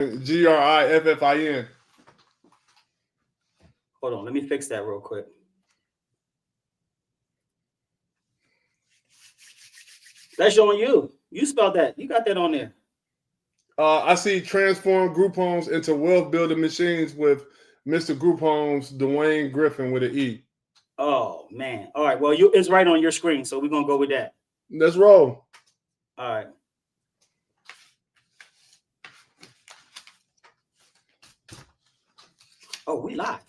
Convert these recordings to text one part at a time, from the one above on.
Griffin. Hold on, let me fix that real quick. That's showing you. You spelled that. You got that on there. I see transform group homes into wealth building machines with Mr. Group Homes, Duane Griffin with an E. Oh man. All right. Well, it's right on your screen, so we're gonna go with that. Let's roll. All right. Oh, we live.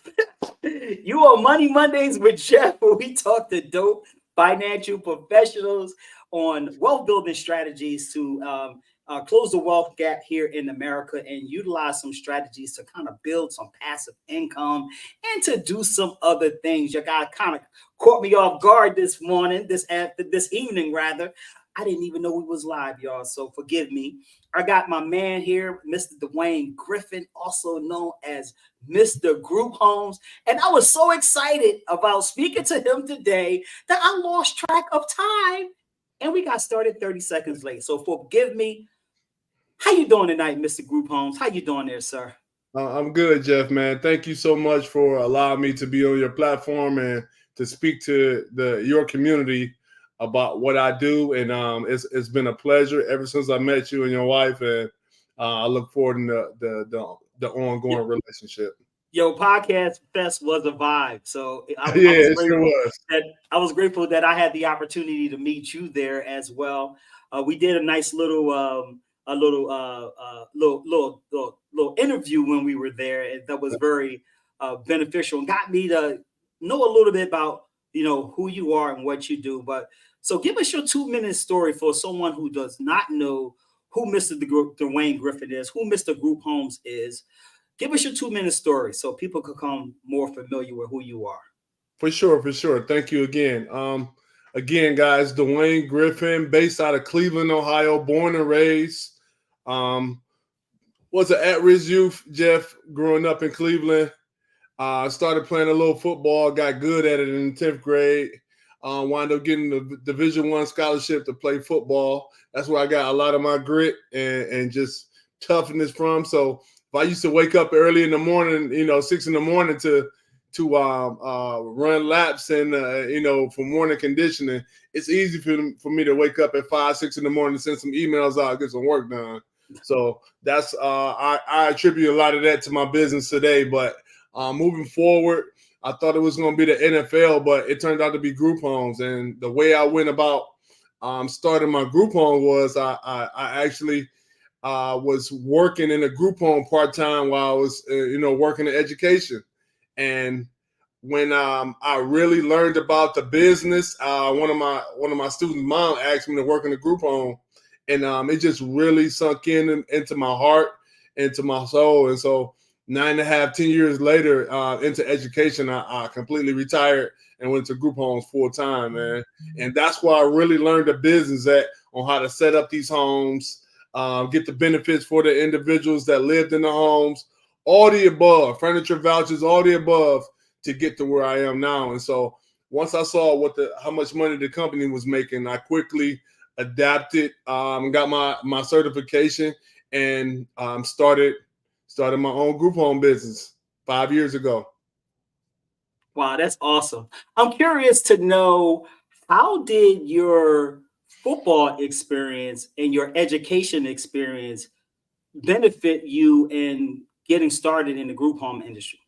You on Money Mondays with Jeff, where we talk to dope financial professionals on wealth building strategies to close the wealth gap here in America and utilize some strategies to kind of build some passive income and to do some other things. You guys kind of caught me off guard this evening rather. I didn't even know we was live, y'all, so forgive me. I got my man here, Mr. Duane Griffin, also known as Mr. Group Homes. And I was so excited about speaking to him today that I lost track of time. And we got started 30 seconds late. So forgive me. How you doing tonight, Mr. Group Homes? How you doing there, sir? I'm good, Jeff, man. Thank you so much for allowing me to be on your platform and to speak to your community about what I do. And it's been a pleasure ever since I met you and your wife. And I look forward to the ongoing relationship. Yo, Podcast Fest was a vibe. So I was grateful that I had the opportunity to meet you there as well. We did a nice little interview when we were there, and that was very beneficial and got me to know a little bit about who you are and what you do. But so give us your 2-minute story for someone who does not know who Mr. Duane Griffin is, who Mr. Group Homes is. Give us your 2-minute story so people could become more familiar with who you are. For sure. Thank you again. Again, guys, Duane Griffin, based out of Cleveland, Ohio, born and raised. Was an at-risk youth, Jeff, growing up in Cleveland. Started playing a little football, got good at it in 10th grade. Wound up getting the Division I scholarship to play football. That's where I got a lot of my grit and just toughness from. So if I used to wake up early in the morning, 6 in the morning to run laps and for morning conditioning, it's easy for me to wake up at 5, 6 in the morning, send some emails out, get some work done. So that's I attribute a lot of that to my business today. But moving forward, I thought it was going to be the NFL, but it turned out to be group homes. And the way I went about starting my group home was I actually was working in a group home part-time while I was working in education. And when I really learned about the business, one of my students' mom asked me to work in a group home, and it just really sunk into my heart, into my soul. And so 9.5, 10 years later, into education, I completely retired and went to group homes full time, man. And that's where I really learned the business on how to set up these homes, get the benefits for the individuals that lived in the homes, all the above, furniture vouchers, all the above, to get to where I am now. And so once I saw how much money the company was making, I quickly adapted, got my certification, and started my own group home business 5 years ago. Wow, that's awesome. I'm curious to know, how did your football experience and your education experience benefit you in getting started in the group home industry?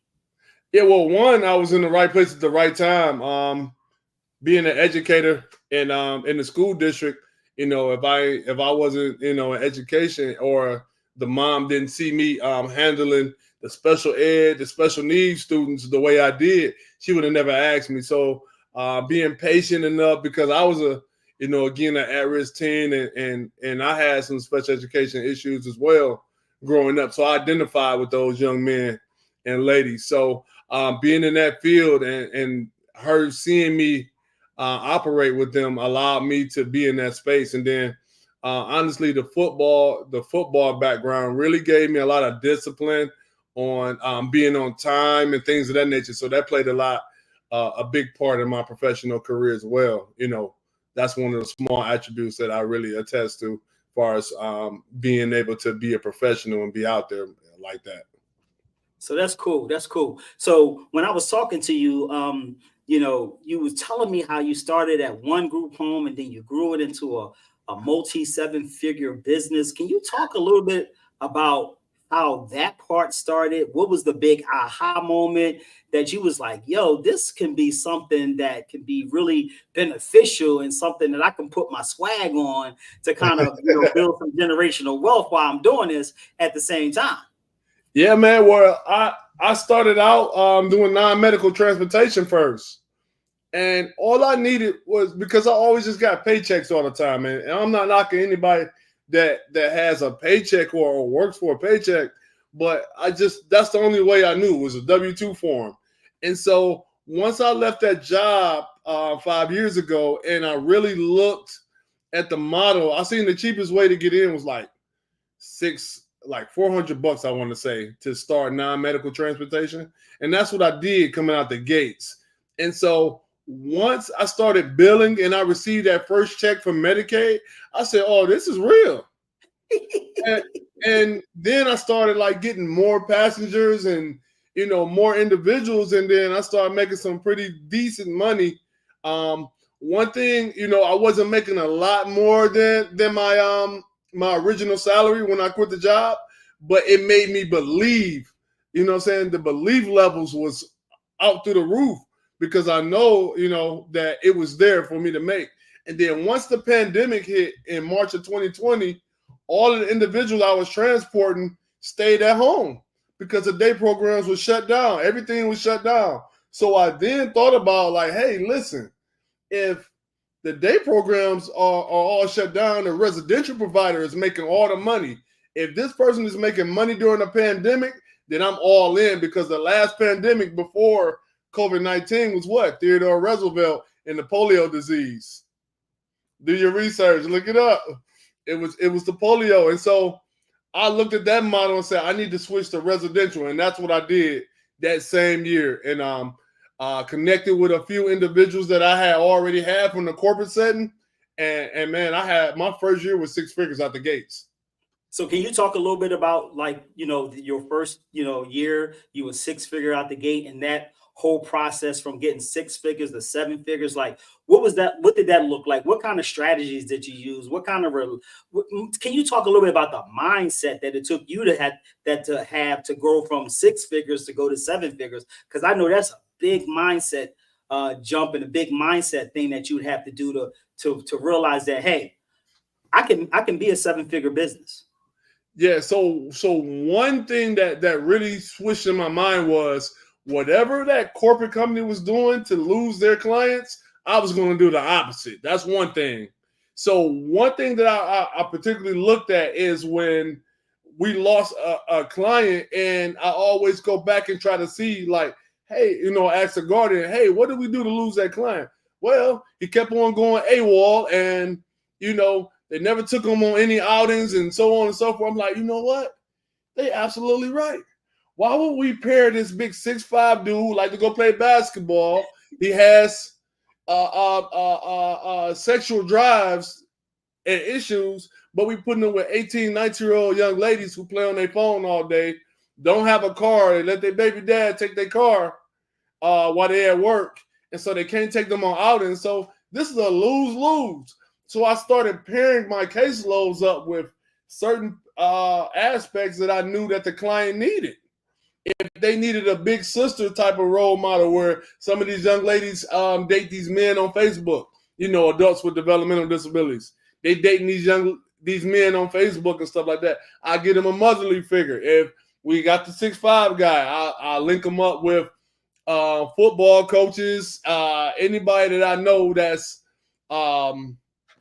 Yeah, well, one, I was in the right place at the right time. Being an educator in the school district, if I wasn't, in education, or the mom didn't see me handling the special ed, the special needs students the way I did, she would have never asked me. So being patient enough, because I was again, an at-risk teen, and I had some special education issues as well growing up. So I identified with those young men and ladies. So being in that field and her seeing me operate with them allowed me to be in that space. And then honestly, the football background really gave me a lot of discipline on being on time and things of that nature. So that played a big part in my professional career as well. That's one of the small attributes that I really attest to far as being able to be a professional and be out there like that. So that's cool. That's cool. So when I was talking to you, you was telling me how you started at one group home and then you grew it into a multi 7-figure business. Can you talk a little bit about how that part started? What was the big aha moment that you was like, yo, this can be something that can be really beneficial and something that I can put my swag on to kind of, build some generational wealth while I'm doing this at the same time? Yeah, man. Well, I started out doing non-medical transportation first. And all I needed was, because I always just got paychecks all the time. And I'm not knocking anybody that has a paycheck or works for a paycheck. But that's the only way I knew was a W-2 form. And so once I left that job 5 years ago and I really looked at the model, I seen the cheapest way to get in was like $400, I want to say, to start non-medical transportation. And that's what I did coming out the gates. And so once I started billing and I received that first check from Medicaid, I said, oh, this is real. and then I started like getting more passengers and, more individuals. And then I started making some pretty decent money. One thing, I wasn't making a lot more than my original salary when I quit the job, but it made me believe, the belief levels was out through the roof because I know, that it was there for me to make. And then once the pandemic hit in March of 2020, all of the individuals I was transporting stayed at home because the day programs were shut down. Everything was shut down. So I then thought about like, hey, listen, if the day programs are all shut down, the residential provider is making all the money. If this person is making money during a pandemic, then I'm all in, because the last pandemic before COVID-19 was what? Theodore Roosevelt and the polio disease. Do your research, look it up. It was the polio. And so I looked at that model and said, I need to switch to residential. And that's what I did that same year. And connected with a few individuals that I had already had from the corporate setting. And man, I had my first year with 6 figures out the gates. So can you talk a little bit about your first, year, you were 6-figure out the gate, and that whole process from getting 6 figures to 7 figures? Like, what was that? What did that look like? What kind of strategies did you use? Can you talk a little bit about the mindset that it took you to have to grow from 6 figures to go to 7 figures? Because I know that's a big mindset jump and a big mindset thing that you'd have to do to realize that, hey, I can be a 7-figure business. Yeah. So one thing that really switched in my mind was whatever that corporate company was doing to lose their clients, I was going to do the opposite. That's one thing. So one thing that I particularly looked at is when we lost a client, and I always go back and try to see like, hey, ask the guardian, hey, what did we do to lose that client? Well, he kept on going AWOL, and, they never took him on any outings and so on and so forth. I'm like, you know what? They absolutely right. Why would we pair this big 6'5" dude who like to go play basketball? He has sexual drives and issues, but we putting them with 18, 19-year-old young ladies who play on their phone all day, don't have a car, they let their baby dad take their car while they're at work, and so they can't take them on outings. So this is a lose-lose. So I started pairing my caseloads up with certain aspects that I knew that the client needed. If they needed a big sister type of role model, where some of these young ladies date these men on Facebook, adults with developmental disabilities, they dating these men on Facebook and stuff like that, I get them a motherly figure. If we got the 6'5" guy, I link them up with football coaches, anybody that I know that's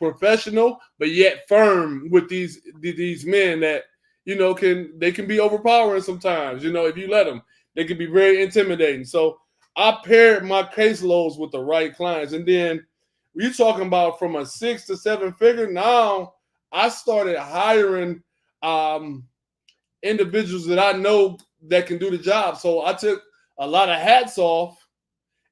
professional, but yet firm with these men that, they can be overpowering sometimes, if you let them, they can be very intimidating. So I paired my caseloads with the right clients. And then you're talking about from a 6 to 7 figure. Now I started hiring individuals that I know that can do the job. So I took a lot of hats off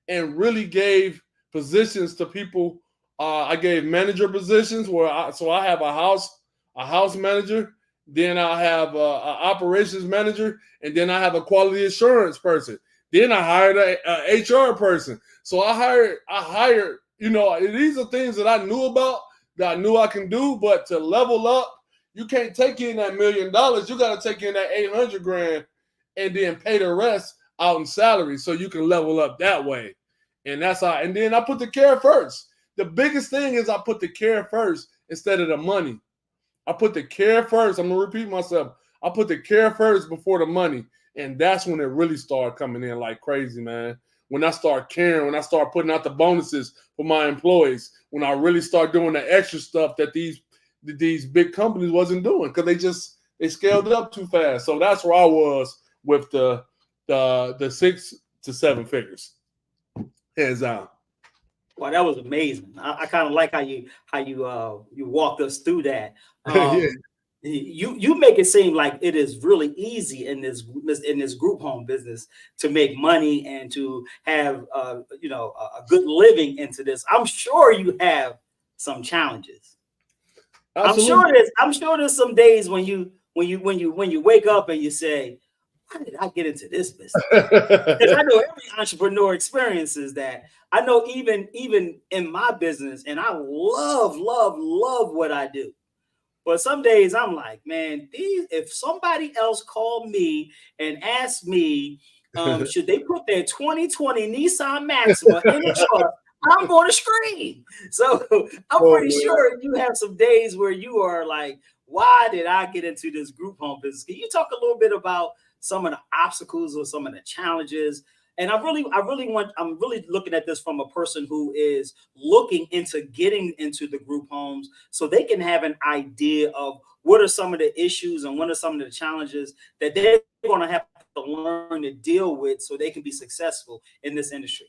and really gave positions to people. I gave manager positions where I have a house a house manager, then I'll have an operations manager, and then I have a quality assurance person. Then I hired a HR person. So I hired, these are things that I knew about, that I knew I can do, but to level up, you can't take in that $1 million. You got to take in that 800 grand and then pay the rest out in salary so you can level up that way. And that's how, and then I put the care first. The biggest thing is I put the care first instead of the money. I put the care first. I'm going to repeat myself. I put the care first before the money. And that's when it really started coming in like crazy, man. When I start caring, when I start putting out the bonuses for my employees, when I really start doing the extra stuff that these big companies wasn't doing because they scaled it up too fast. So that's where I was with the 6 to 7 figures. Hands down. Wow, that was amazing. I kind of like how you walked us through that. Yeah. You make it seem like it is really easy in this group home business to make money and to have a good living into this. I'm sure you have some challenges. Absolutely. I'm sure there's some days when you wake up and you say, "Why did I get into this business?" Because I know every entrepreneur experiences that. I know even in my business, and I love what I do. But some days I'm like, man, if somebody else called me and asked me, should they put their 2020 Nissan Maxima in the truck, I'm going to scream. So I'm pretty sure you have some days where you are like, why did I get into this group home business? Can you talk a little bit about some of the obstacles or some of the challenges? And I'm really looking at this from a person who is looking into getting into the group homes so they can have an idea of what are some of the issues and what are some of the challenges that they're going to have to learn to deal with so they can be successful in this industry.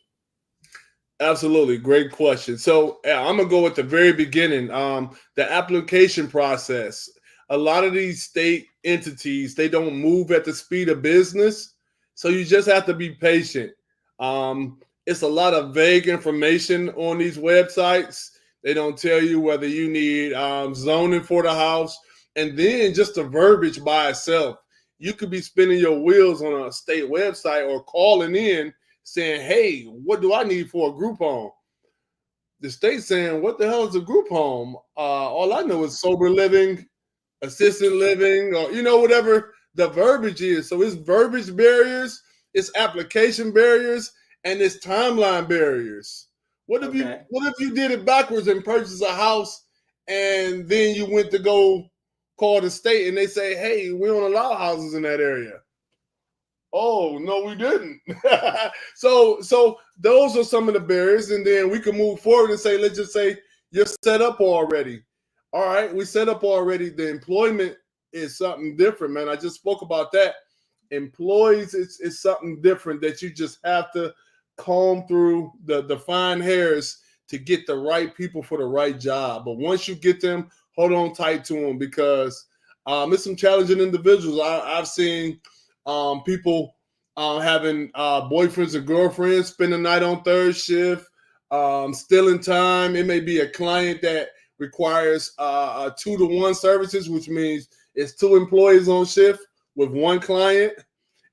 Absolutely. Great question. So I'm going to go at the very beginning. The application process. A lot of these state entities, they don't move at the speed of business. So you just have to be patient. It's a lot of vague information on these websites. They don't tell you whether you need zoning for the house. And then just the verbiage by itself. You could be spinning your wheels on a state website or calling in saying, hey, what do I need for a group home? The state saying, what the hell is a group home? All I know is sober living, assisted living, or, whatever the verbiage is. So it's verbiage barriers, it's application barriers, and it's timeline barriers. What if you did it backwards and purchased a house and then you went to go call the state and they say, hey, we don't allow houses in that area? Oh, no, we didn't. So those are some of the barriers. And then we can move forward and say, let's just say you're set up already. All right, we set up already. The employment is something different, man. I just spoke about that. Employees, it's something different that you just have to comb through the fine hairs to get the right people for the right job. But once you get them, hold on tight to them because it's some challenging individuals. I've seen people having boyfriends and girlfriends spend the night on third shift, stealing time. It may be a client that requires 2-to-1 services, which means it's 2 employees on shift with 1 client,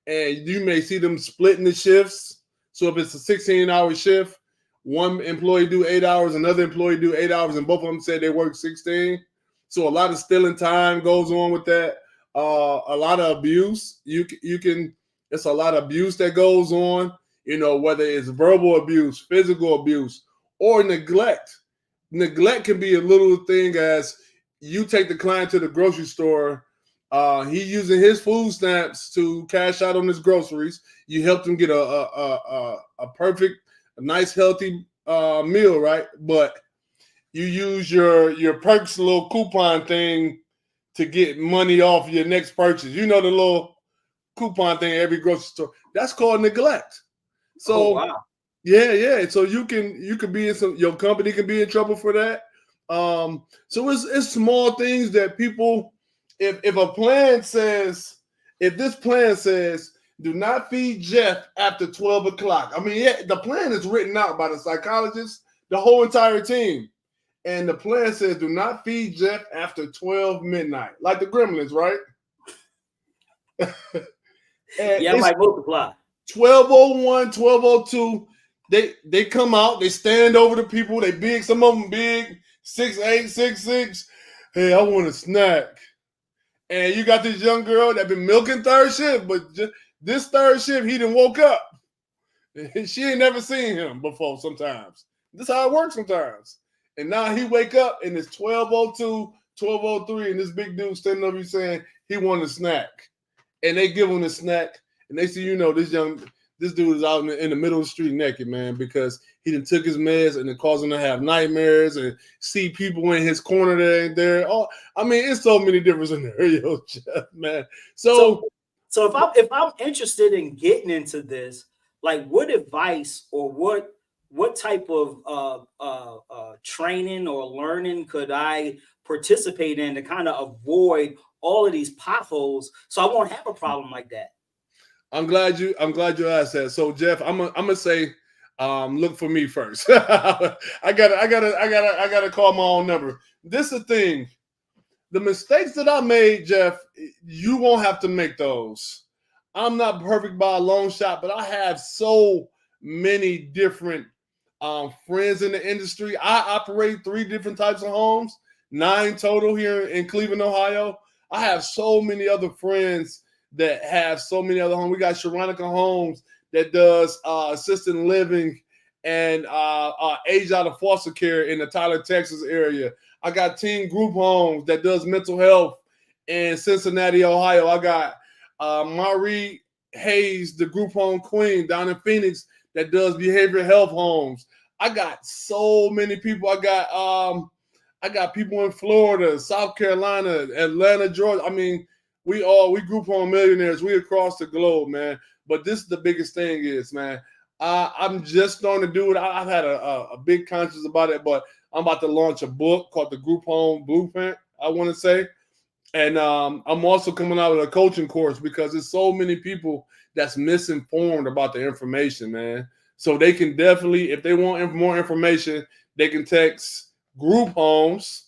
and you may see them splitting the shifts. So if it's a 16-hour shift, one employee do 8 hours, another employee do 8 hours, and both of them said they work 16. So a lot of stealing time goes on with that. A lot of abuse. It's a lot of abuse that goes on, whether it's verbal abuse, physical abuse, or neglect. Neglect can be a little thing as you take the client to the grocery store. He using his food stamps to cash out on his groceries. You helped him get a perfect, a nice, healthy meal, right? But you use your Perks little coupon thing to get money off your next purchase. The little coupon thing every grocery store. That's called neglect. So, wow. Yeah. So you can be in your company can be in trouble for that. So it's small things that people, if this plan says, do not feed Jeff after 12 o'clock. I mean, the plan is written out by the psychologist, the whole entire team. And the plan says, do not feed Jeff after 12 midnight, like the Gremlins, right? And Yeah, I might multiply. 12:01, 12:02, they come out, they stand over the people, they big, some of them big, 6'8", 6'6". Hey, I want a snack. And you got this young girl that been milking third shift, but this third shift, he done woke up. She ain't never seen him before sometimes. This is how it works sometimes. And now he wake up and it's 12:02, 12:03, and this big dude standing over you saying he want a snack. And they give him the snack, and they say, this dude is out in the middle of the street naked, man, because he done took his meds and it caused him to have nightmares and see people in his corner that ain't there. Oh, I mean, it's so many different scenarios, Jeff, man. So if I'm interested in getting into this, like, what advice or what type of training or learning could I participate in to kind of avoid all of these potholes so I won't have a problem like that? I'm glad you asked that. So Jeff, I'm gonna say, look for me first. I gotta call my own number. This is the thing. The mistakes that I made, Jeff, you won't have to make those. I'm not perfect by a long shot, but I have so many different friends in the industry. I operate 3 different types of homes, 9 total here in Cleveland, Ohio. I have so many other friends that have so many other homes. We got Sharonica Homes that does assisted living and age out of foster care in the Tyler, Texas area. I got Teen Group Homes that does mental health in Cincinnati, Ohio. I got Marie Hayes, the group home queen down in Phoenix that does behavioral health homes. I got so many people. I got people in Florida, South Carolina, Atlanta, Georgia. I mean, we group home millionaires. We across the globe, man. But this is the biggest thing is, man, I'm just starting to do it. I've had a big conscience about it, but I'm about to launch a book called The Group Home Blueprint, I want to say. And I'm also coming out with a coaching course because there's so many people that's misinformed about the information, man. So they can definitely, if they want more information, they can text group homes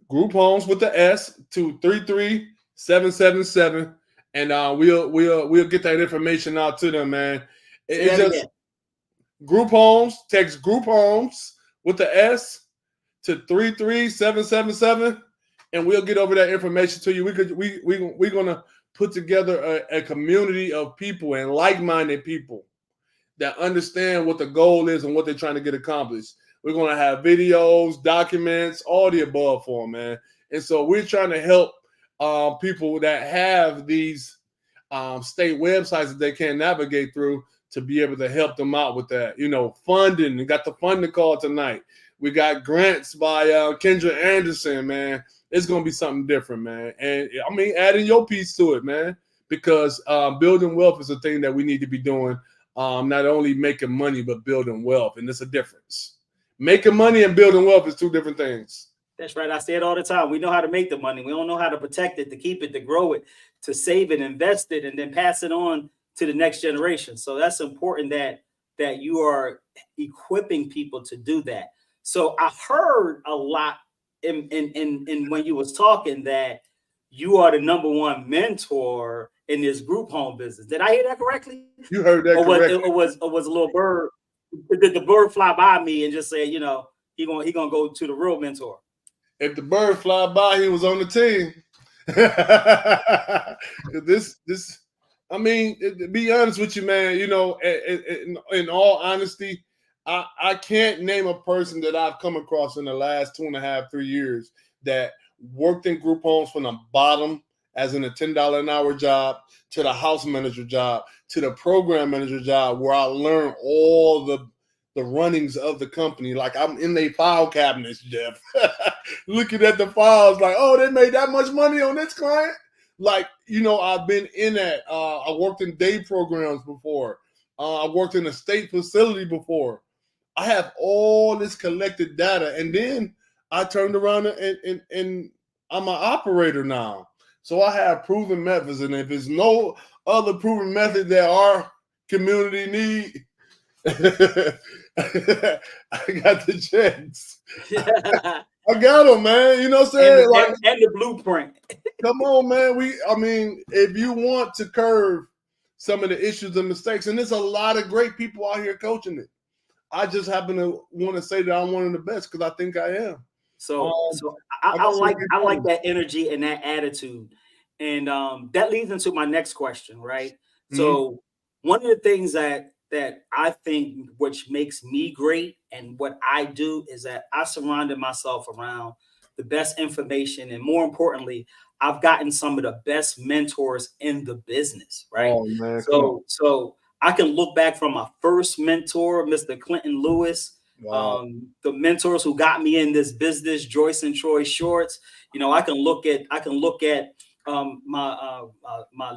with the S to 33777, and we'll get that information out to them, man. It's just group homes. Text group homes with the S to 33777, and we'll get over that information to you. We're gonna put together a community of people and like-minded people that understand what the goal is and what they're trying to get accomplished. We're going to have videos, documents, all the above for them, man. And so we're trying to help people that have these state websites that they can't navigate through to be able to help them out with that. Funding. We got the funding call tonight. We got grants by Kendra Anderson, man. It's going to be something different, man. And I mean, adding your piece to it, man, because building wealth is a thing that we need to be doing. Not only making money, but building wealth. And there's a difference. Making money and building wealth is 2 different things. That's right. I say it all the time. We know how to make the money. We don't know how to protect it, to keep it, to grow it, to save it, invest it, and then pass it on to the next generation. So that's important that you are equipping people to do that. So I heard a lot in when you was talking that you are the #1 mentor in this group home business. Did I hear that correctly? You heard that correctly. Or was a little bird? Did the bird fly by me and just say, he gonna go to the real mentor? If the bird fly by, he was on the team. I mean, to be honest with you, man, in all honesty, I can't name a person that I've come across in the last 2.5, 3 years that worked in group homes from the bottom, as in a $10 an hour job, to the house manager job, to the program manager job, where I learned all the runnings of the company. Like, I'm in their file cabinets, Jeff, looking at the files like, oh, they made that much money on this client. Like, I've been in that. I worked in day programs before. I worked in a state facility before. I have all this collected data, and then I turned around and I'm an operator now. So I have proven methods, and if there's no other proven method that our community need, I got the checks. I got them, man. You know what I'm saying? And the blueprint. Come on, man. If you want to curve some of the issues and mistakes, and there's a lot of great people out here coaching it. I just happen to want to say that I'm one of the best because I think I am. So I like that energy and that attitude, and that leads into my next question, right? Mm-hmm. So one of the things that I think which makes me great and what I do is that I surrounded myself around the best information, and more importantly, I've gotten some of the best mentors in the business, right? Oh, man, so I can look back from my first mentor, Mr. Clinton Lewis. Wow. The mentors who got me in this business, Joyce and Troy Shorts. You know, I can look at my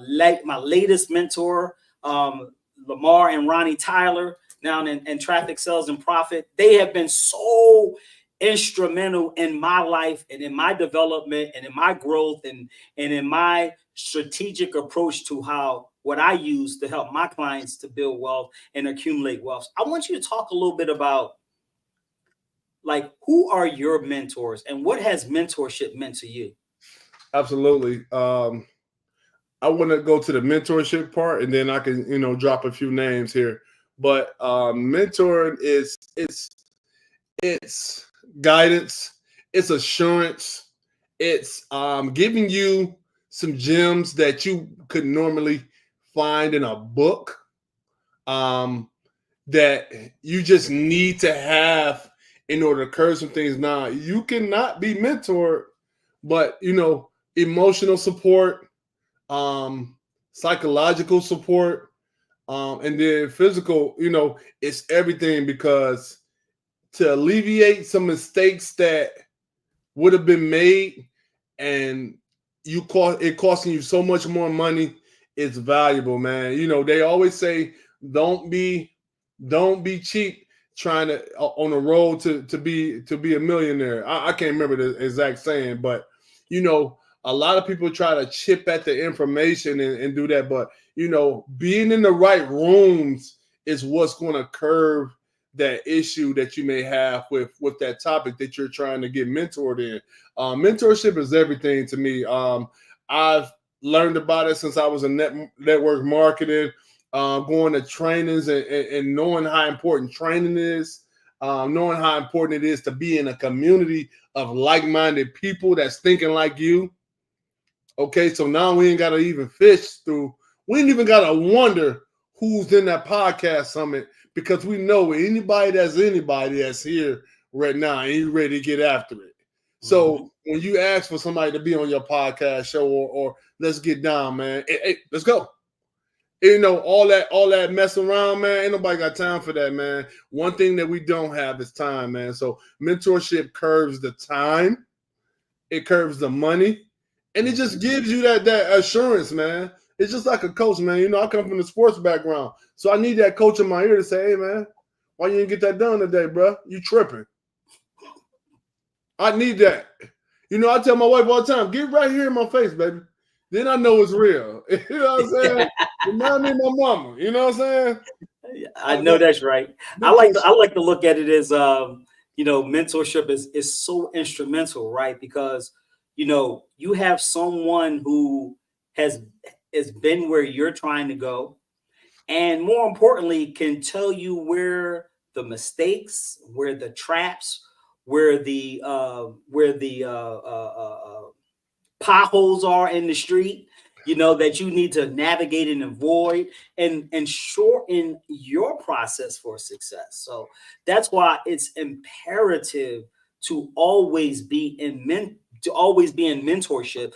latest mentor, Lamar and Ronnie Tyler, now in traffic sales and profit. They have been so instrumental in my life and in my development and in my growth and in my strategic approach to what I use to help my clients to build wealth and accumulate wealth. I want you to talk a little bit about, like, who are your mentors and what has mentorship meant to you? Absolutely. I want to go to the mentorship part, and then I can, drop a few names here. But mentoring it's guidance, it's assurance, it's giving you some gems that you could normally find in a book, that you just need to have in order to curve some things. Now, you cannot be mentored, but emotional support, psychological support, and then physical, it's everything, because to alleviate some mistakes that would have been made and it costing you so much more money, it's valuable, man. They always say don't be cheap trying to on the road to be a millionaire. I can't remember the exact saying, but a lot of people try to chip at the information and do that, but being in the right rooms is what's going to curve that issue that you may have with that topic that you're trying to get mentored in. Mentorship is everything to me. I've learned about it since I was in network marketing, going to trainings and knowing how important training is, knowing how important it is to be in a community of like-minded people that's thinking like you. Okay, so now we ain't got to even we ain't even got to wonder who's in that podcast summit, because we know anybody that's here right now and you ready to get after it. So when you ask for somebody to be on your podcast show or let's get down, man, hey, let's go. All that messing around, man, ain't nobody got time for that, man. One thing that we don't have is time, man. So mentorship curves the time, it curves the money, and it just gives you that assurance, man. It's just like a coach, man. I come from the sports background, so I need that coach in my ear to say, hey, man, why you didn't get that done today, bro? You tripping. I need that. I tell my wife all the time, get right here in my face, baby. Then I know it's real. You know what I'm saying? Remind me of my mama. You know what I'm saying? I know that's right. I like to look at it as mentorship is so instrumental, right? Because you have someone who has been where you're trying to go, and more importantly, can tell you where the mistakes, where the traps, where the potholes are in the street, that you need to navigate and avoid and shorten your process for success. So that's why it's imperative to always be in mentorship,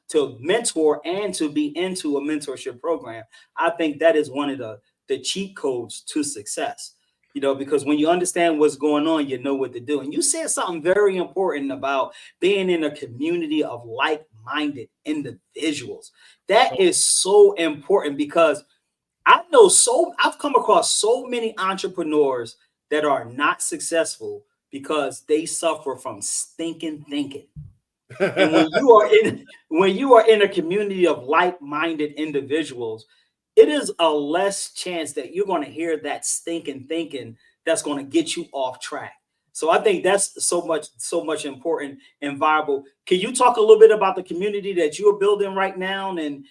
to mentor and to be into a mentorship program. I think that is one of the cheat codes to success. Because when you understand what's going on, you know what to do. And you said something very important about being in a community of like-minded individuals. That is so important, because I've come across so many entrepreneurs that are not successful because they suffer from stinking thinking. And when you are in a community of like-minded individuals, it is a less chance that you're going to hear that stinking thinking that's going to get you off track. So I think that's so much important and viable. Can you talk a little bit about the community that you're building right now, and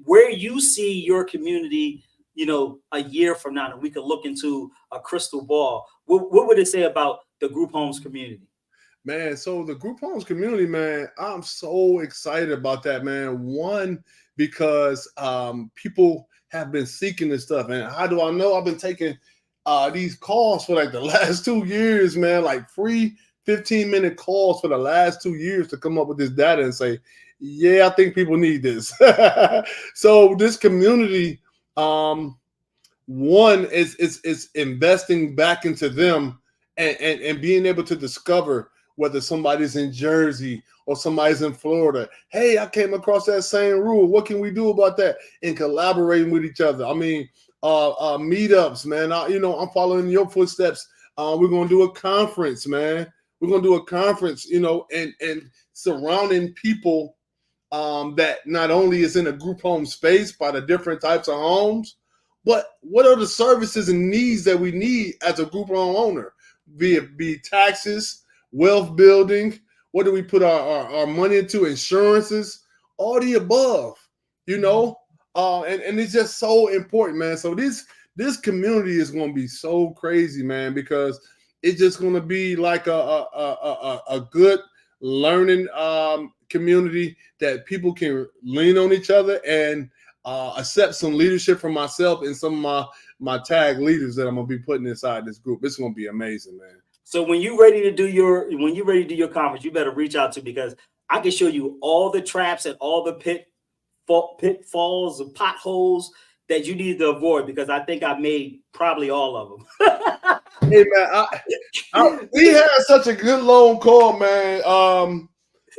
where you see your community, a year from now, and we could look into a crystal ball? What would it say about the group homes community? Man, so the group homes community, man, I'm so excited about that, man. One, because people have been seeking this stuff. And how do I know? I've been taking these calls for like the last 2 years, man, like free 15-minute calls for the last 2 years to come up with this data and say, yeah, I think people need this. So this community, one is investing back into them and being able to discover whether somebody's in Jersey or somebody's in Florida. Hey, I came across that same rule. What can we do about that? And collaborating with each other. I mean, meetups, man. I'm following your footsteps. We're gonna do a conference, man. We're gonna do a conference, and surrounding people that not only is in a group home space by the different types of homes, but what are the services and needs that we need as a group home owner? Be it taxes, wealth building, what do we put our money into, insurances, all the above, and it's just so important, man. So this community is going to be so crazy, man, because it's just going to be like a good learning community that people can lean on each other and accept some leadership from myself and some of my tag leaders that I'm gonna be putting inside this group. It's gonna be amazing, man. So when you're ready to do your conference, you better reach out to me, because I can show you all the traps and all the pitfalls and potholes that you need to avoid, because I think I made probably all of them. Hey man, we had such a good long call, man.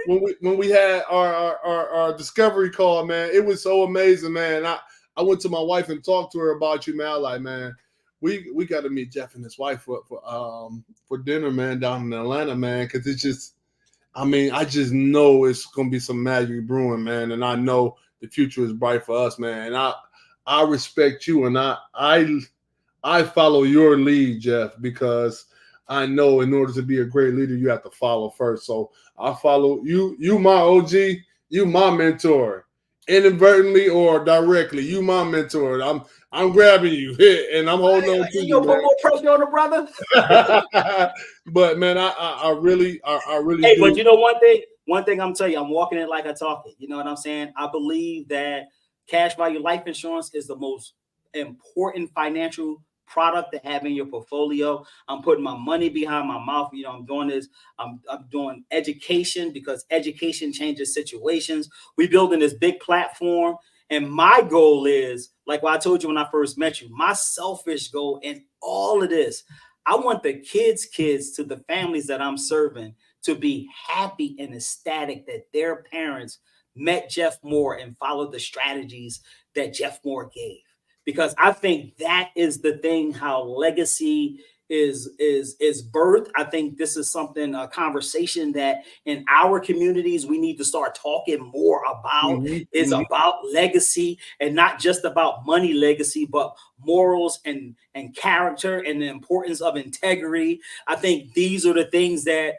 When we had our discovery call, man, it was so amazing, man. I went to my wife and talked to her about you, man. Like, man, we got to meet Jeff and his wife for dinner, man, down in Atlanta, man, because it's just, I just know it's gonna be some magic brewing, man, and I know the future is bright for us, man. And I respect you, and I follow your lead, Jeff, because I know in order to be a great leader, you have to follow first. So I follow you. You my OG. You my mentor, inadvertently or directly. You my mentor. I'm grabbing you and I'm holding on to you. Put more pressure on the brother. But man, I really Hey, do. but you know one thing I'm telling you, I'm walking it like I talk it. You know what I'm saying? I believe that cash value life insurance is the most important financial product to have in your portfolio. I'm putting my money behind my mouth. I'm doing this. I'm doing education, because education changes situations. We're building this big platform. And my goal is, like what I told you when I first met you, my selfish goal in all of this, I want the kids to the families that I'm serving to be happy and ecstatic that their parents met Jeff Moore and followed the strategies that Jeff Moore gave. Because I think that is the thing, how legacy is birthed. I think this is a conversation that in our communities we need to start talking more about. Is about legacy, and not just about money legacy, but morals and character and the importance of integrity. I think these are the things that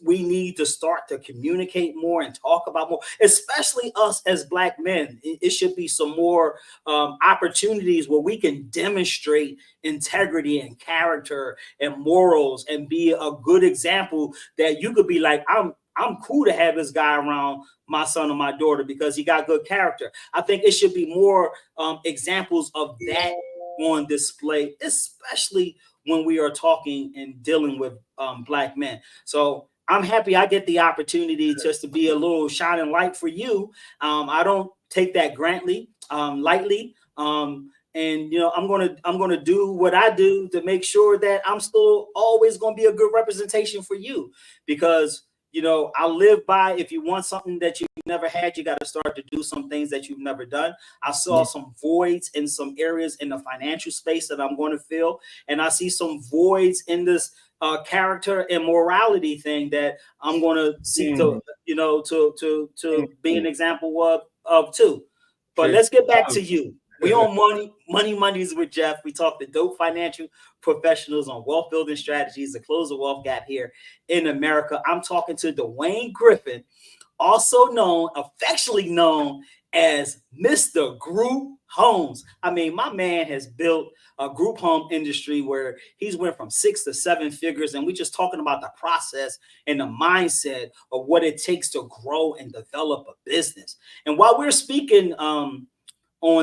we need to start to communicate more and talk about more, especially us as Black men. It should be some more opportunities where we can demonstrate integrity and character and morals and be a good example that you could be like, I'm cool to have this guy around my son or my daughter because he got good character. I think it should be more examples of that on display, especially when we are talking and dealing with Black men. So I'm happy I get the opportunity just to be a little shining light for you. I don't take that lightly. And I'm gonna do what I do to make sure that I'm still always gonna be a good representation for you, because I live by, if you want something that you've never had, you got to start to do some things that you've never done. I saw some voids in some areas in the financial space that I'm going to fill. And I see some voids in this character and morality thing that I'm going to seek to be an example of too. But let's get back to you. We on Money Mondays with Jeff. We talk to dope financial professionals on wealth building strategies to close the wealth gap here in America. I'm talking to Duane Griffin, also affectionately known as Mr. Group Homes. I mean, my man has built a group home industry where he's went from 6 to 7 figures, and we're just talking about the process and the mindset of what it takes to grow and develop a business. And while we're speaking on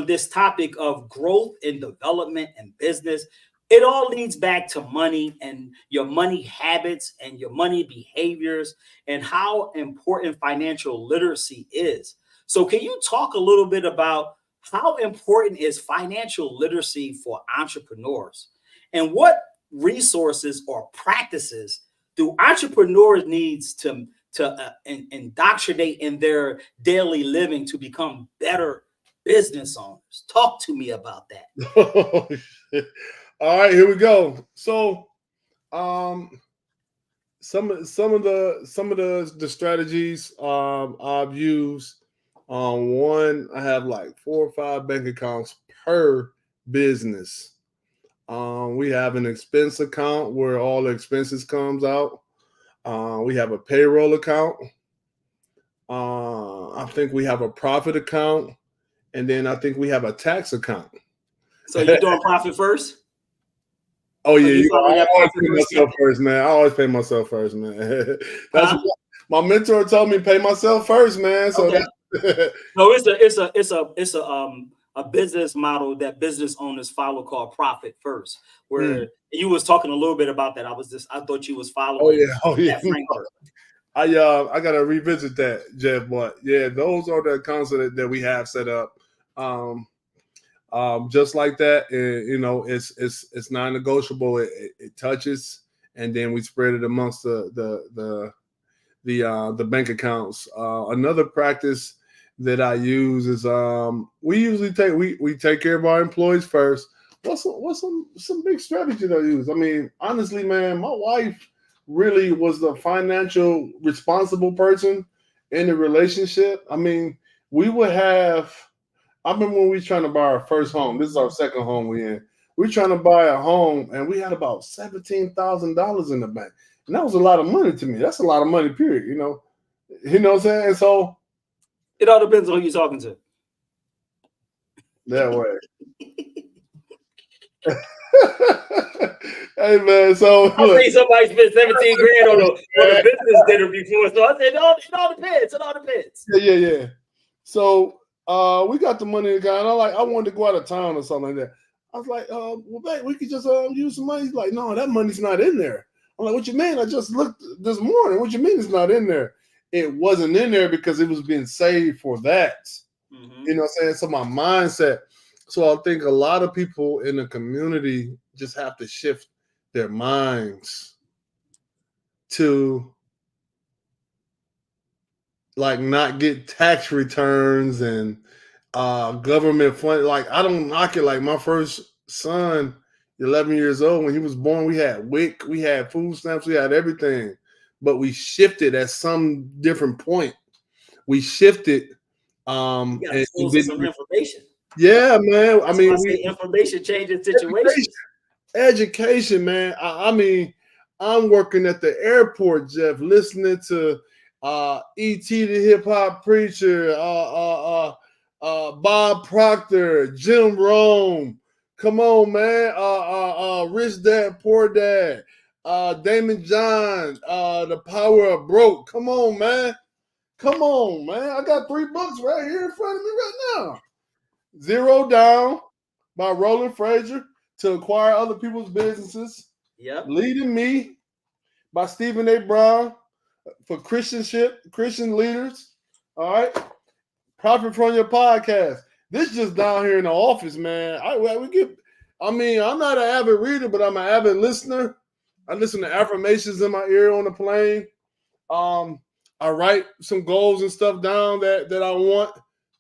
this topic of growth and development and business, it all leads back to money and your money habits and your money behaviors and how important financial literacy is. So can you talk a little bit about how important is financial literacy for entrepreneurs, and what resources or practices do entrepreneurs need to indoctrinate in their daily living to become better business owners? Talk to me about that. Oh, shit. All right, here we go. So, some of the strategies I've used. One, I have like 4 or 5 bank accounts per business. We have an expense account where all the expenses comes out. We have a payroll account. I think we have a profit account, and then I think we have a tax account. So you're doing profit first? Oh yeah, I always pay myself first, man. I always pay myself first, man. That's what my mentor told me, pay myself first, man. So okay. No, it's a business model that business owners follow called profit first. Where you was talking a little bit about that. I thought you was following. Oh yeah. That framework. I gotta revisit that, Jeff. But yeah, those are the accounts that we have set up. Just like that, it's non-negotiable. It touches, and then we spread it amongst the bank accounts. Another practice that I use is we usually take care of our employees first. What's some big strategy that I use? I mean, honestly, man, my wife really was the financial responsible person in the relationship. I mean, we would have. I remember when we were trying to buy our first home. This is our second home we're in. We're trying to buy a home, and we had about $17,000 in the bank, and that was a lot of money to me. That's a lot of money, period. You know what I'm saying? So it all depends on who you're talking to. That way. Hey man, so I see somebody spent 17 grand on a business dinner before, so I said it all depends. It all depends. Yeah. So we got the money in the guy, and I wanted to go out of town or something like that. I was like, well, babe, we could just use some money. He's like, no, that money's not in there. I'm like, what you mean? I just looked this morning. What you mean it's not in there? It wasn't in there because it was being saved for that. Mm-hmm. You know what I'm saying? So my mindset. So I think a lot of people in the community just have to shift their minds to like not get tax returns and government fund. Like I don't knock it. Like my first son, 11 years old, when he was born, we had WIC, we had food stamps, we had everything. But we shifted at some different point. We shifted. Some information. Yeah, man. I mean, information changes situations. Education, man. I mean, I'm working at the airport, Jeff, listening to E.T. the hip hop preacher, Bob Proctor, Jim Rome. Come on, man. Rich Dad, Poor Dad, Damon John, The Power of Broke. Come on, man. I got 3 books right here in front of me right now. Zero Down by Roland Frazier, To Acquire Other People's Businesses. Yeah. Leading Me by Stephen A. Brown for Christian leaders. All right. Profit from Your Podcast. This just down here in the office, man. I'm not an avid reader, but I'm an avid listener. I listen to affirmations in my ear on the plane. I write some goals and stuff down that I want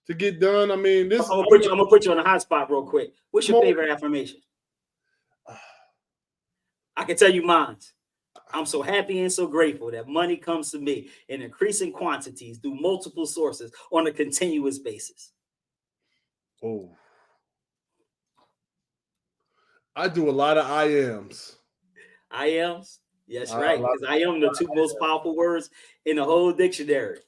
to get done. I mean, this. I'm gonna put you on a hot spot real quick. What's your favorite affirmation? I can tell you mine. I'm so happy and so grateful that money comes to me in increasing quantities through multiple sources on a continuous basis. Oh, I do a lot of I ams. I ams. Yes, A right. lot, Because I am the two most powerful words in the whole dictionary.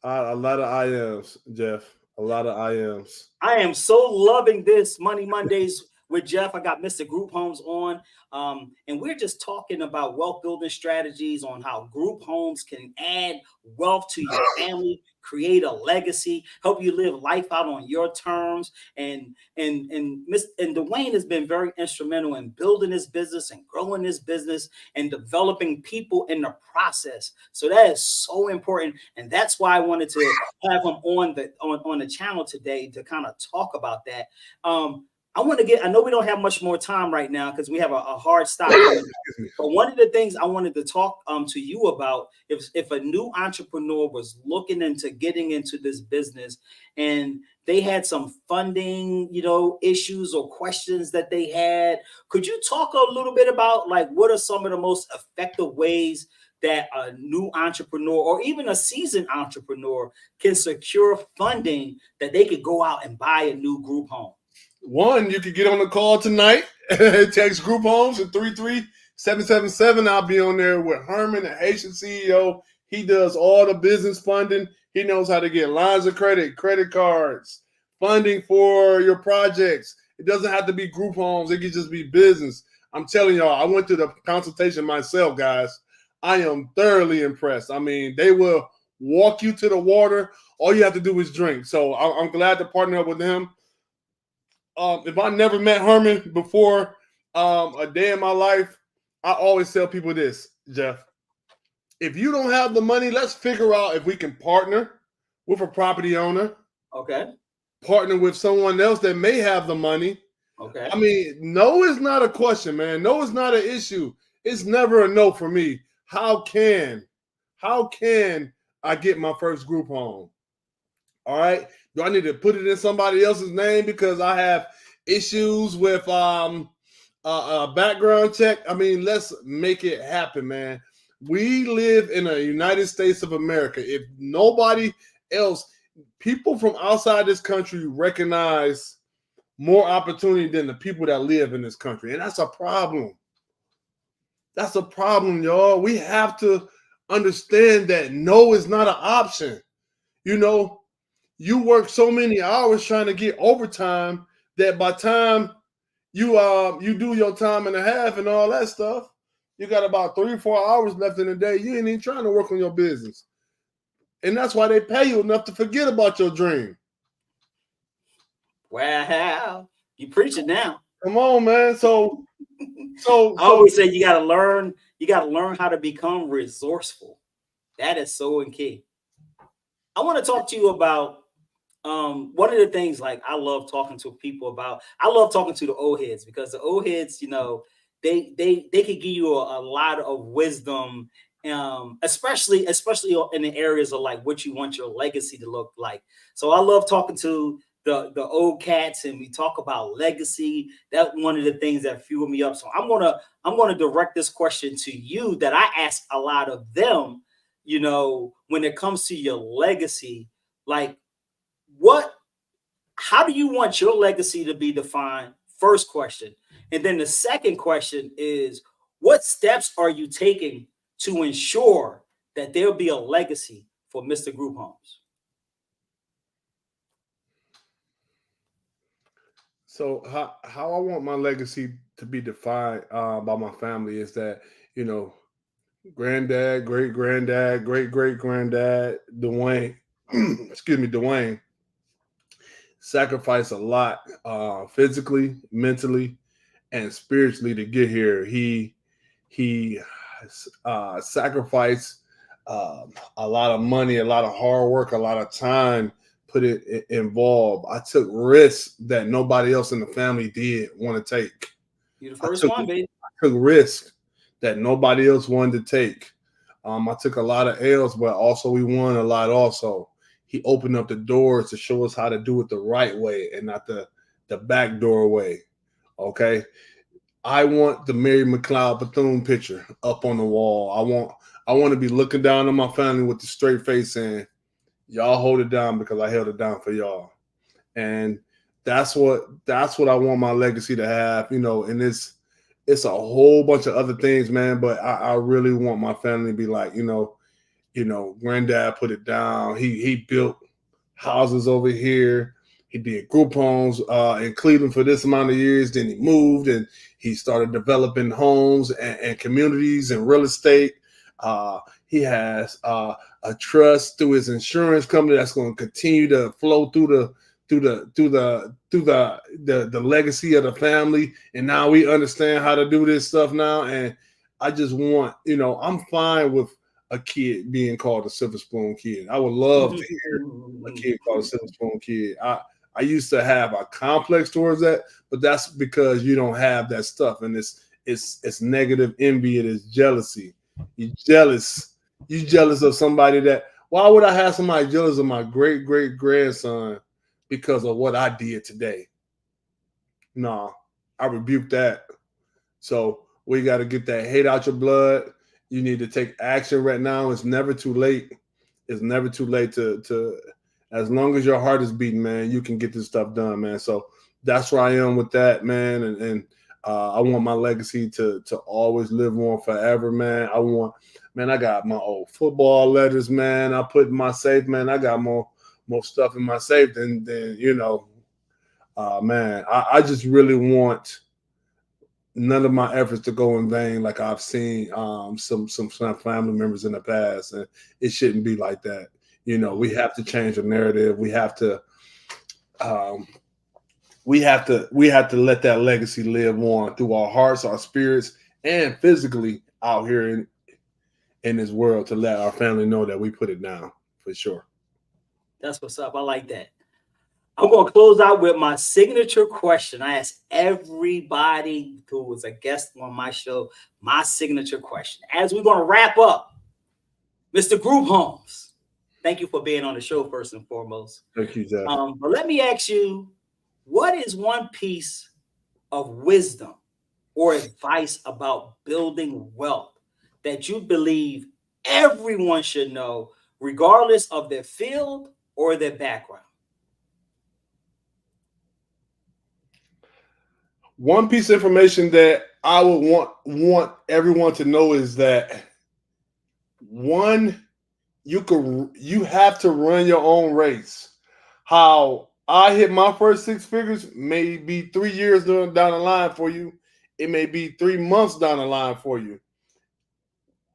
a lot of I ams, Jeff. A lot of I ams. I am so loving this Money Mondays with Jeff. I got Mr. Group Homes on, and we're just talking about wealth building strategies on how group homes can add wealth to your family, create a legacy, help you live life out on your terms. And Duane has been very instrumental in building his business and growing his business and developing people in the process. So that is so important, and that's why I wanted to have him on the channel today to kind of talk about that. I know we don't have much more time right now because we have a hard stop coming. But one of the things I wanted to talk to you about, if a new entrepreneur was looking into getting into this business and they had some funding, issues or questions that they had, could you talk a little bit about like what are some of the most effective ways that a new entrepreneur or even a seasoned entrepreneur can secure funding that they could go out and buy a new group home? One, you could get on the call tonight. Text Group Homes at 33777. I'll be on there with Herman, the Haitian CEO. He does all the business funding. He knows how to get lines of credit, credit cards, funding for your projects. It doesn't have to be group homes. It can just be business. I'm telling y'all, I went through the consultation myself, guys. I am thoroughly impressed. I mean, they will walk you to the water. All you have to do is drink. So I'm glad to partner up with him. If I never met Herman before a day in my life, I always tell people this, Jeff. If you don't have the money, let's figure out if we can partner with a property owner. Okay. Partner with someone else that may have the money. Okay. I mean, no is not a question, man. No is not an issue. It's never a no for me. How can I get my first group home? All right. Do I need to put it in somebody else's name because I have issues with a background check? I mean, let's make it happen, man. We live in the United States of America. If nobody else, people from outside this country recognize more opportunity than the people that live in this country. And that's a problem. That's a problem, y'all. We have to understand that no is not an option. You work so many hours trying to get overtime that by time you do your time and a half and all that stuff, you got about 3 or 4 hours left in the day. You ain't even trying to work on your business. And that's why they pay you enough to forget about your dream. Wow. You preaching now. Come on, man. So I always say you gotta learn how to become resourceful. That is so key. I want to talk to you about one of the things like I love talking to people about. I love talking to the old heads because the old heads, they could give you a lot of wisdom, especially in the areas of like what you want your legacy to look like. So I love talking to the old cats, and we talk about legacy. That's one of the things that fuel me up. So I'm gonna direct this question to you that I ask a lot of them. When it comes to your legacy, like how do you want your legacy to be defined? First question. And then the second question is, what steps are you taking to ensure that there'll be a legacy for Mr. Group Homes? So how I want my legacy to be defined by my family is that, granddad, great granddad, great great granddad, Duane, Duane, sacrificed a lot physically, mentally, and spiritually to get here. He sacrificed a lot of money, a lot of hard work, a lot of time put it involved. I took risks that nobody else in the family did want to take. You're the first one, baby. I took risks that nobody else wanted to take. I took a lot of L's, but also we won a lot also. He opened up the doors to show us how to do it the right way and not the back door way. Okay. I want the Mary McLeod Bethune picture up on the wall. I want to be looking down on my family with the straight face saying, y'all hold it down because I held it down for y'all. And that's what I want my legacy to have, and it's a whole bunch of other things, man. But I really want my family to be like, granddad put it down. He built houses over here. He did group homes in Cleveland for this amount of years. Then he moved and he started developing homes and communities and real estate. He has a trust through his insurance company that's going to continue to flow through the legacy of the family. And now we understand how to do this stuff now. And I just want, I'm fine with a kid being called a silver spoon kid. I would love to hear a kid called a silver spoon kid. I used to have a complex towards that, but that's because you don't have that stuff, and it's negative envy. It is jealousy. You're jealous of somebody that. Why would I have somebody jealous of my great grandson because of what I did today? No, I rebuke that. So we got to get that hate out your blood. You need to take action right now. It's never too late. It's never too late to as long as your heart is beating, man, you can get this stuff done, man. So that's where I am with that, man. And I want my legacy to always live on forever, man. I got my old football letters, man. I put in my safe, man. I got more stuff in my safe than man. I just really want none of my efforts to go in vain, like I've seen some family members in the past, and it shouldn't be like that. We have to change the narrative. We have to let that legacy live on through our hearts, our spirits, and physically out here in this world, to let our family know that we put it down for sure. That's what's up. I like that. I'm going to close out with my signature question. I ask everybody who was a guest on my show my signature question. As we're going to wrap up, Mr. Group Homes, thank you for being on the show, first and foremost. Thank you, Jeff. But let me ask you, what is one piece of wisdom or advice about building wealth that you believe everyone should know, regardless of their field or their background? One piece of information that I would want everyone to know is that you have to run your own race. How I hit my first six figures may be 3 years down the line for you. It may be 3 months down the line for you.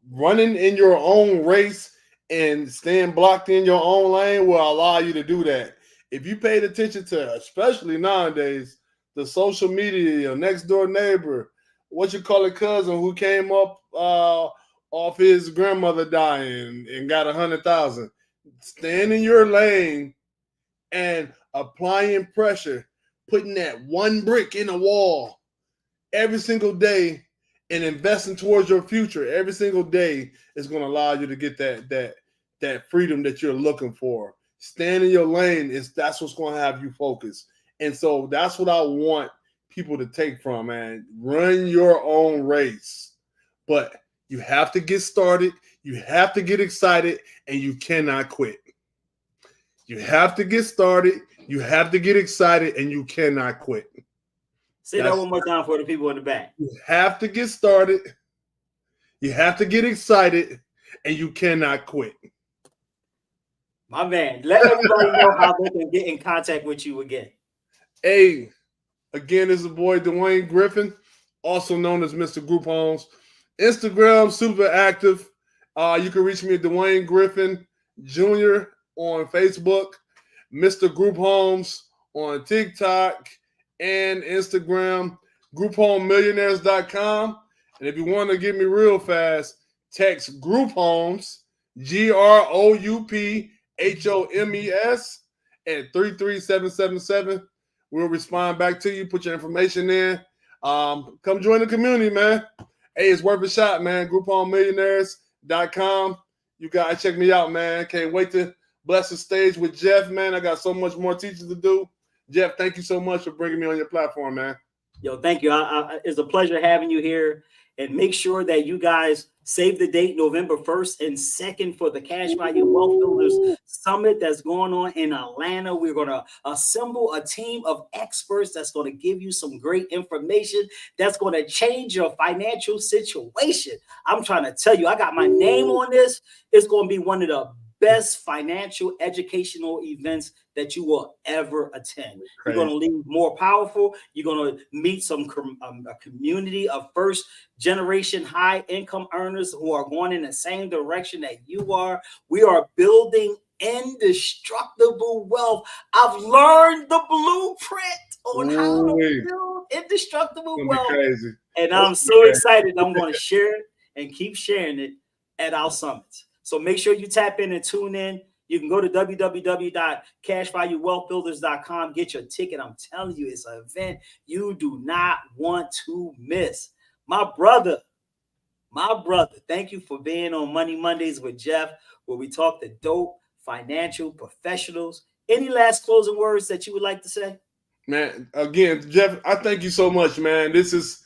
Running in your own race and staying blocked in your own lane will allow you to do that. If you paid attention to, especially nowadays, the social media, your next door neighbor, cousin who came up off his grandmother dying and got 100,000, staying in your lane and applying pressure, putting that one brick in a wall every single day and investing towards your future every single day is going to allow you to get that freedom that you're looking for. Staying in your lane that's what's going to have you focused. And so that's what I want people to take from, man. Run your own race, but you have to get started. You have to get excited, and you cannot quit. You have to get started. You have to get excited, and you cannot quit. Say that one more time for the people in the back. You have to get started. You have to get excited, and you cannot quit. My man, let everybody know how they can get in contact with you again. Hey, again, this is the boy Duane Griffin, also known as Mr. Group Homes. Instagram, super active. You can reach me at Duane Griffin Jr. on Facebook, Mr. Group Homes on TikTok and Instagram, grouphomemillionaires.com. And if you want to get me real fast, text Group Homes, GROUPHOMES at 33777. We'll respond back to you. Put your information in. Come join the community, man. Hey, it's worth a shot, man. grouphomemillionaires.com. You guys check me out, man. Can't wait to bless the stage with Jeff, man. I got so much more teaching to do. Jeff, thank you so much for bringing me on your platform, man. Yo, thank you. It's a pleasure having you here. And make sure that you guys Save the date, November 1st and 2nd for the Cash Value Wealth Builders Summit that's going on in Atlanta. We're going to assemble a team of experts that's going to give you some great information that's going to change your financial situation. I'm trying to tell you, I got my name on this. It's going to be one of the best financial educational events that you will ever attend. You're going to leave more powerful. You're going to meet a community of first generation high income earners who are going in the same direction that you are. We are building indestructible wealth. I've learned the blueprint on how to build indestructible wealth. And I'm so excited. I'm going to share it and keep sharing it at our summits. So make sure you tap in and tune in. You can go to www.cashvaluewealthbuilders.com. Get your ticket. I'm telling you, it's an event you do not want to miss. My brother, thank you for being on Money Mondays with Jeff, where we talk to dope financial professionals. Any last closing words that you would like to say? Man, again, Jeff, I thank you so much, man. This has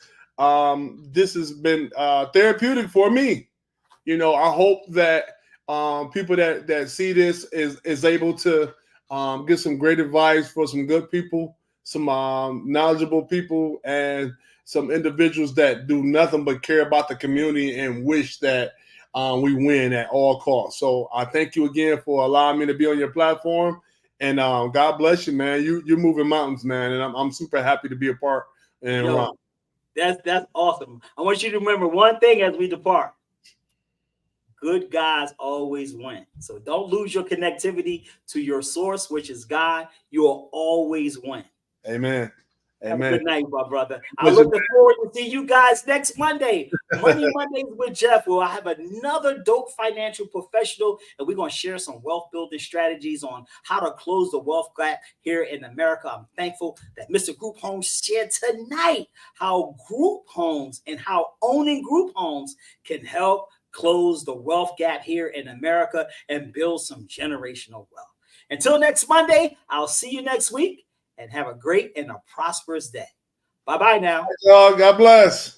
been therapeutic for me. You know, I hope that people that see this is able to get some great advice for some good people, some knowledgeable people, and some individuals that do nothing but care about the community and wish that we win at all costs. So I thank you again for allowing me to be on your platform, and God bless you, man. You're moving mountains, man, and I'm super happy to be a part. And that's awesome. I want you to remember one thing as we depart. Good guys always win. So don't lose your connectivity to your source, which is God. You will always win. Amen. Have a good night, my brother. I'm looking forward to see you guys next Monday. Money Mondays with Jeff, where I have another dope financial professional, and we're going to share some wealth building strategies on how to close the wealth gap here in America. I'm thankful that Mr. Group Homes shared tonight how group homes and how owning group homes can help close the wealth gap here in America and build some generational wealth. Until next Monday, I'll see you next week, and have a great and a prosperous day. Bye-bye now. God bless.